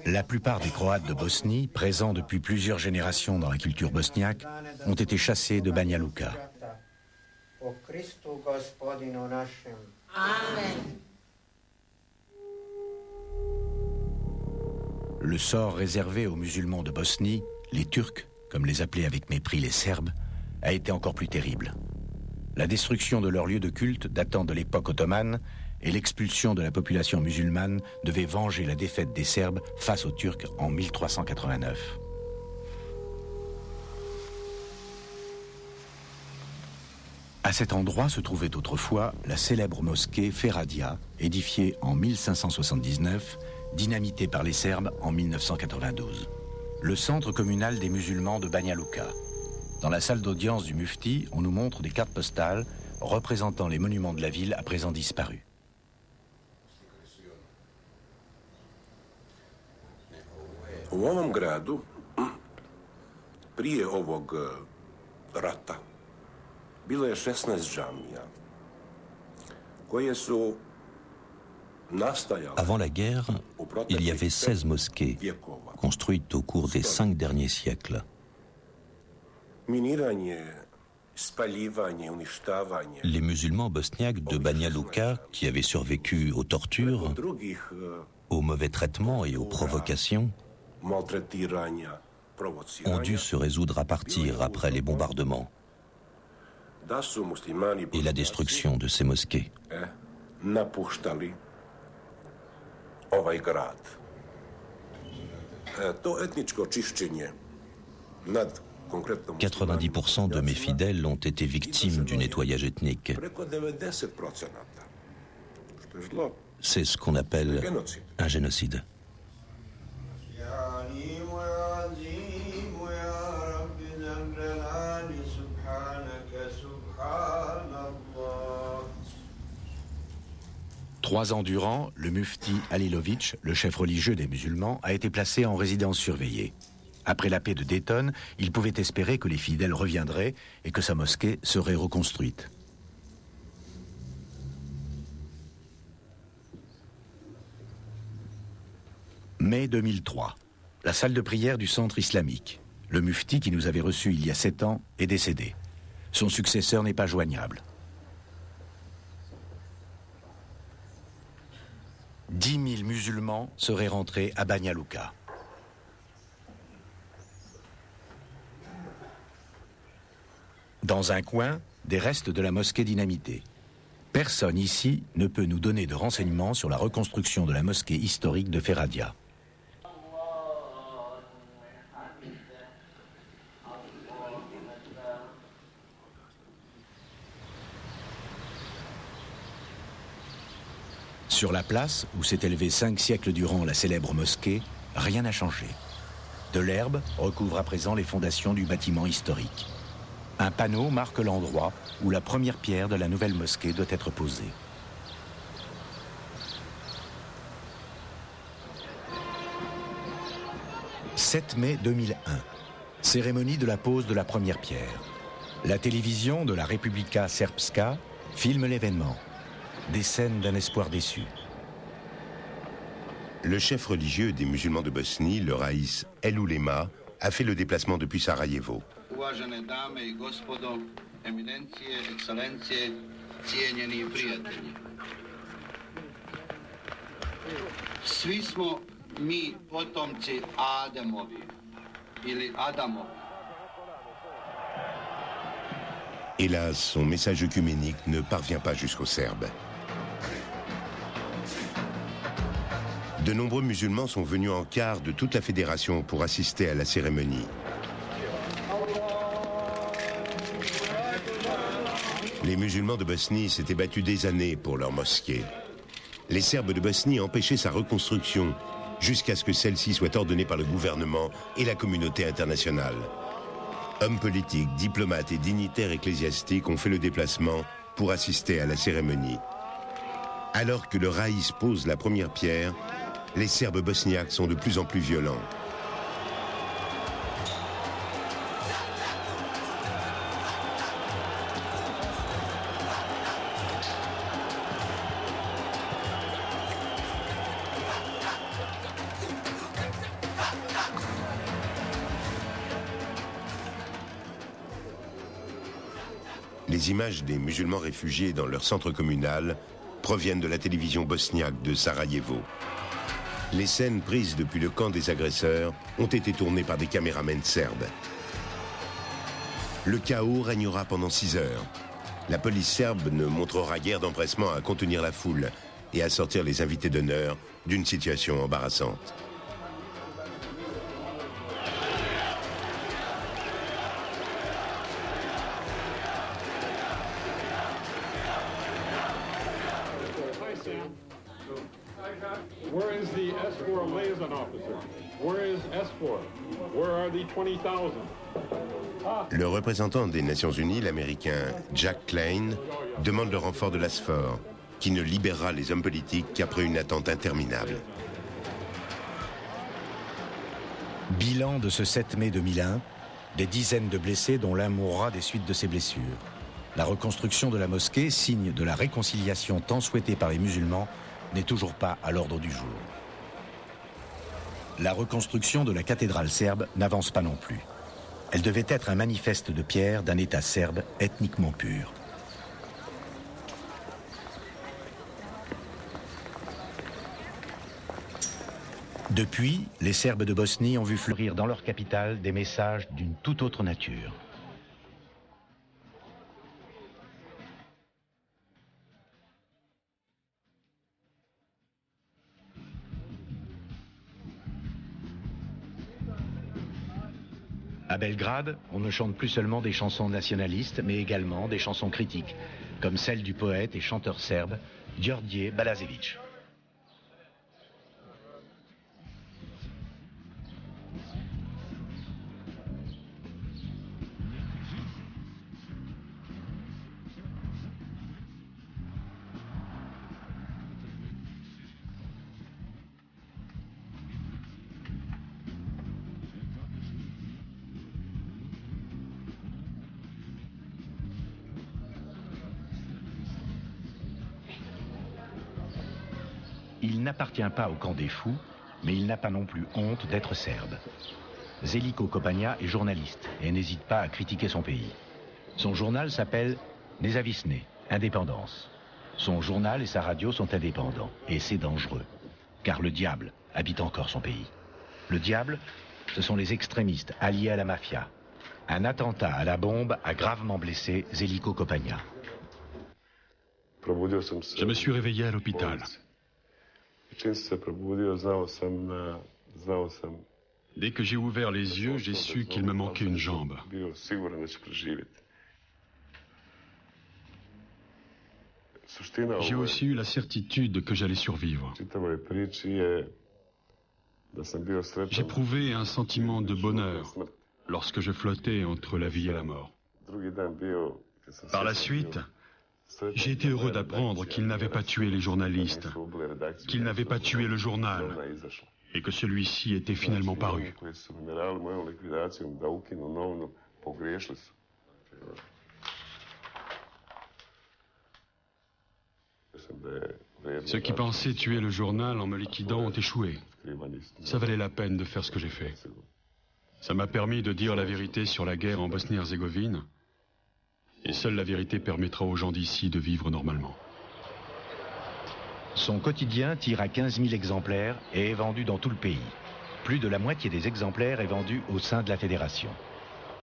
La plupart des Croates de Bosnie, présents depuis plusieurs générations dans la culture bosniaque, ont été chassés de Banja Luka. Amen. Le sort réservé aux musulmans de Bosnie, les Turcs, comme les appelaient avec mépris les Serbes, a été encore plus terrible. La destruction de leur lieu de culte datant de l'époque ottomane et l'expulsion de la population musulmane devaient venger la défaite des Serbes face aux Turcs en 1389. À cet endroit se trouvait autrefois la célèbre mosquée Feradia, édifiée en 1579, dynamitée par les Serbes en 1992. Le centre communal des musulmans de Banja Luka. Dans la salle d'audience du Mufti, on nous montre des cartes postales représentant les monuments de la ville à présent disparus. U ovom gradu, prije ovog rata, bilo je 16 džamija, koje su nastajale. Avant la guerre, il y avait 16 mosquées, construites au cours des 5 derniers siècles. Miniranje, spaljivanje, uništavanje. Les musulmans bosniaques de Banja Luka, qui avaient survécu aux tortures, aux mauvais traitements et aux provocations, ont dû se résoudre à partir après les bombardements et la destruction de ces mosquées. Napuštali ovaj grad. To etničko čišćenje nad 90% de mes fidèles ont été victimes du nettoyage ethnique. C'est ce qu'on appelle un génocide. Trois ans durant, le mufti Halilović, le chef religieux des musulmans, a été placé en résidence surveillée. Après la paix de Dayton, il pouvait espérer que les fidèles reviendraient et que sa mosquée serait reconstruite. Mai 2003, la salle de prière du centre islamique. Le mufti qui nous avait reçus il y a 7 ans est décédé. Son successeur n'est pas joignable. 10 000 musulmans seraient rentrés à Banja Luka. Dans un coin, des restes de la mosquée dynamitée. Personne ici ne peut nous donner de renseignements sur la reconstruction de la mosquée historique de Feradia. Sur la place, où s'est élevée 5 siècles durant la célèbre mosquée, rien n'a changé. De l'herbe recouvre à présent les fondations du bâtiment historique. Un panneau marque l'endroit où la première pierre de la nouvelle mosquée doit être posée. « 7 mai 2001, cérémonie de la pose de la première pierre. La télévision de la Republika Srpska filme l'événement. Des scènes d'un espoir déçu. » Le chef religieux des musulmans de Bosnie, le raïs El Ulema, a fait le déplacement depuis Sarajevo. Uvažene dame i gospodo, eminencije, ekscelencije, cijenjeni prijatelji. Svi smo mi potomci Ademovi ili Adamovi. Hélas, son message œcuménique ne parvient pas jusqu'aux Serbes. De nombreux musulmans sont venus en quart de toute la fédération pour assister à la cérémonie. Les musulmans de Bosnie s'étaient battus des années pour leur mosquée. Les Serbes de Bosnie empêchaient sa reconstruction jusqu'à ce que celle-ci soit ordonnée par le gouvernement et la communauté internationale. Hommes politiques, diplomates et dignitaires ecclésiastiques ont fait le déplacement pour assister à la cérémonie. Alors que le raïs pose la première pierre, les Serbes bosniaques sont de plus en plus violents. Les images des musulmans réfugiés dans leur centre communal proviennent de la télévision bosniaque de Sarajevo. Les scènes prises depuis le camp des agresseurs ont été tournées par des caméramens serbes. Le chaos régnera pendant 6 heures. La police serbe ne montrera guère d'empressement à contenir la foule et à sortir les invités d'honneur d'une situation embarrassante. Where is the S4 liaison officer? Where is S4? Where are the 20,000? Le représentant des Nations Unies, l'Américain Jack Klein, demande le renfort de l'ASFOR, qui ne libérera les hommes politiques qu'après une attente interminable. Bilan de ce 7 mai 2001, des dizaines de blessés dont l'un mourra des suites de ses blessures. La reconstruction de la mosquée, signe de la réconciliation tant souhaitée par les musulmans, n'est toujours pas à l'ordre du jour. La reconstruction de la cathédrale serbe n'avance pas non plus. Elle devait être un manifeste de pierre d'un État serbe ethniquement pur. Depuis, les Serbes de Bosnie ont vu fleurir dans leur capitale des messages d'une toute autre nature. À Belgrade, on ne chante plus seulement des chansons nationalistes, mais également des chansons critiques, comme celle du poète et chanteur serbe Đorđe Balašević. Il n'appartient pas au camp des fous, mais il n'a pas non plus honte d'être serbe. Željko Kopanja est journaliste et n'hésite pas à critiquer son pays. Son journal s'appelle Nezavisne, Indépendance. Son journal et sa radio sont indépendants, et c'est dangereux, car le diable habite encore son pays. Le diable, ce sont les extrémistes alliés à la mafia. Un attentat à la bombe a gravement blessé Željko Kopanja. Je me suis réveillé à l'hôpital. Dès que j'ai ouvert les yeux, j'ai su qu'il me manquait une jambe. J'ai aussi eu la certitude que j'allais survivre. J'éprouvais un sentiment de bonheur lorsque je flottais entre la vie et la mort. Par la suite, j'ai été heureux d'apprendre qu'il n'avait pas tué les journalistes, qu'il n'avait pas tué le journal, et que celui-ci était finalement paru. Ceux qui pensaient tuer le journal en me liquidant ont échoué. Ça valait la peine de faire ce que j'ai fait. Ça m'a permis de dire la vérité sur la guerre en Bosnie-Herzégovine. Et seule la vérité permettra aux gens d'ici de vivre normalement. Son quotidien tire à 15 000 exemplaires et est vendu dans tout le pays. Plus de la moitié des exemplaires est vendu au sein de la fédération.